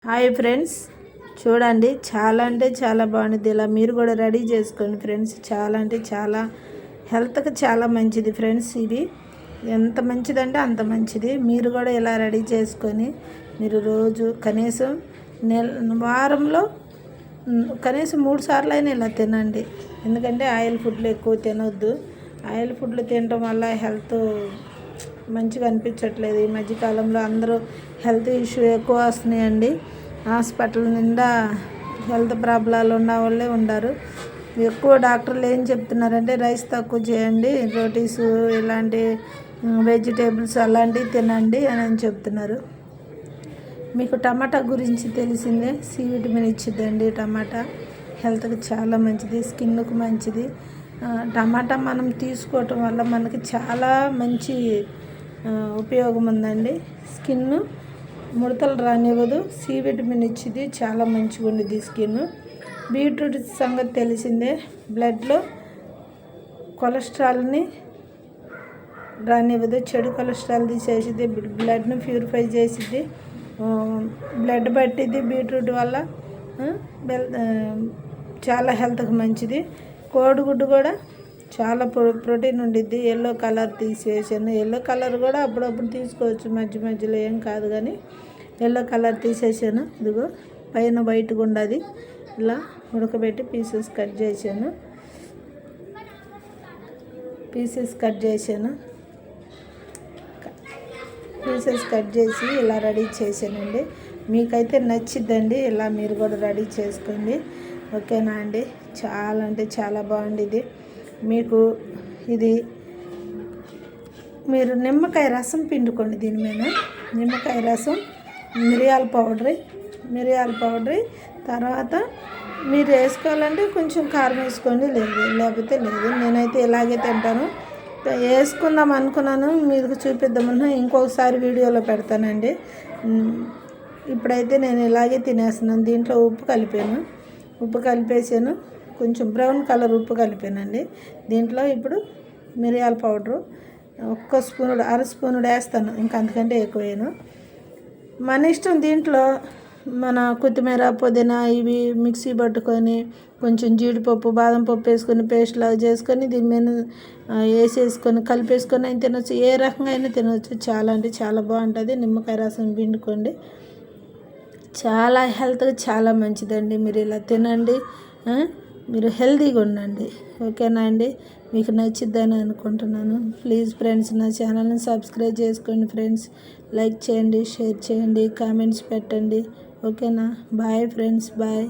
Hi friends, చూడండి చాలా అంటే చాలా బాగుంది. ఇలా మీరు కూడా రెడీ చేసుకోండి ఫ్రెండ్స్. చాలా అంటే చాలా హెల్త్కి చాలా మంచిది ఫ్రెండ్స్. ఇది ఎంత మంచిదంటే అంత మంచిది. మీరు కూడా ఇలా రెడీ చేసుకొని మీరు రోజు కనీసం వారంలో కనీసం 3 సార్లు అయినా ఇలా తినండి. ఎందుకంటే ఆయిల్ ఫుడ్లు ఎక్కువ తినొద్దు. ఆయిల్ ఫుడ్లు తినడం వల్ల హెల్త్ మంచిగా అనిపించట్లేదు. ఈ మధ్యకాలంలో అందరూ హెల్త్ ఇష్యూ ఎక్కువ వస్తున్నాయండి. హాస్పిటల్ నిండా హెల్త్ ప్రాబ్లాలు ఉన్న వాళ్ళే ఉన్నారు. ఎక్కువ డాక్టర్లు ఏం చెప్తున్నారంటే రైస్ తక్కువ చేయండి, రోటీస్ ఇలాంటి వెజిటేబుల్స్ అలాంటివి తినండి అని చెప్తున్నారు. మీకు టమాటా గురించి తెలిసిందే, సి విటమిన్ ఇచ్చిద్దండి. టమాటా హెల్త్కి చాలా మంచిది, స్కిన్కి మంచిది. టమాటా మనం తీసుకోవటం వల్ల మనకి చాలా మంచి ఉపయోగం ఉందండి. స్కిన్ ముడతలు రానివ్వదు, సి విటమిన్ ఇచ్చింది, చాలా మంచిగా ఉండేది స్కిన్. బీట్రూట్ సంగతి తెలిసిందే, బ్లడ్లో కొలెస్ట్రాల్ని రానివ్వదు, చెడు కొలెస్ట్రాల్ తీసేసిద్ది, బ్లడ్ని ప్యూరిఫై చేసిద్ది, బ్లడ్ పట్టిద్ది. బీట్రూట్ వల్ల చాలా హెల్త్కి మంచిది. కోడిగుడ్డు కూడా చాలా ప్రోటీన్ ఉండిద్ది. ఎల్లో కలర్ తీసేసాను. ఎల్లో కలర్ కూడా అప్పుడప్పుడు తీసుకోవచ్చు, మధ్య మధ్యలో ఏం కాదు, కానీ ఎల్లో కలర్ తీసేసాను. ఇదిగో పైన వైట్గా ఉండదు, ఇలా ఉడకబెట్టి పీసెస్ కట్ చేశాను. పీసెస్ కట్ చేసి ఇలా రెడీ చేశానండి. మీకైతే నచ్చిద్దండి, ఇలా మీరు కూడా రెడీ చేసుకోండి. ఓకేనా అండి? చాలా అంటే చాలా బాగుండేది. మీకు ఇది మీరు నిమ్మకాయ రసం పిండుకోండి. దీని మీద నిమ్మకాయ రసం, మిరియాల పౌడర్, తర్వాత మీరు వేసుకోవాలంటే కొంచెం కారం వేసుకోండి, లేకపోతే లేదు. నేనైతే ఇలాగే తింటాను. వేసుకుందాం అనుకున్నాను, మీకు చూపిద్దామన్నా ఇంకొకసారి వీడియోలో పెడతానండి. ఇప్పుడైతే నేను ఇలాగే తినేస్తున్నాను. దీంట్లో ఉప్పు కలిపేసాను, కొంచెం బ్రౌన్ కలర్ ఉప్పు కలిపానండి. దీంట్లో ఇప్పుడు మిరియాల పౌడరు 1 స్పూన్, అర స్పూన్ వేస్తాను, ఇంకా అంతకంటే ఎక్కువ వేయను. మన ఇష్టం. దీంట్లో మన కొత్తిమీర, పుదీనా ఇవి మిక్సీ పట్టుకొని కొంచెం జీడిపప్పు, బాదం పప్పు వేసుకొని పేస్ట్ లాగా చేసుకొని దీని మీద వేసేసుకొని కలిపేసుకొని అయినా తినొచ్చు, ఏ రకంగా అయినా తినవచ్చు. చాలా అంటే చాలా బాగుంటుంది. నిమ్మకాయ రసం పిండుకోండి, చాలా హెల్త్కి చాలా మంచిదండి. మీరు ఇలా తినండి, మీరు హెల్తీగా ఉండండి. ఓకేనా అండి? మీకు నచ్చిద్దని అనుకుంటున్నాను. ప్లీజ్ ఫ్రెండ్స్, నా ఛానల్ని సబ్స్క్రైబ్ చేసుకోండి ఫ్రెండ్స్. లైక్ చేయండి, షేర్ చేయండి, కామెంట్స్ పెట్టండి. ఓకేనా? Bye friends, bye.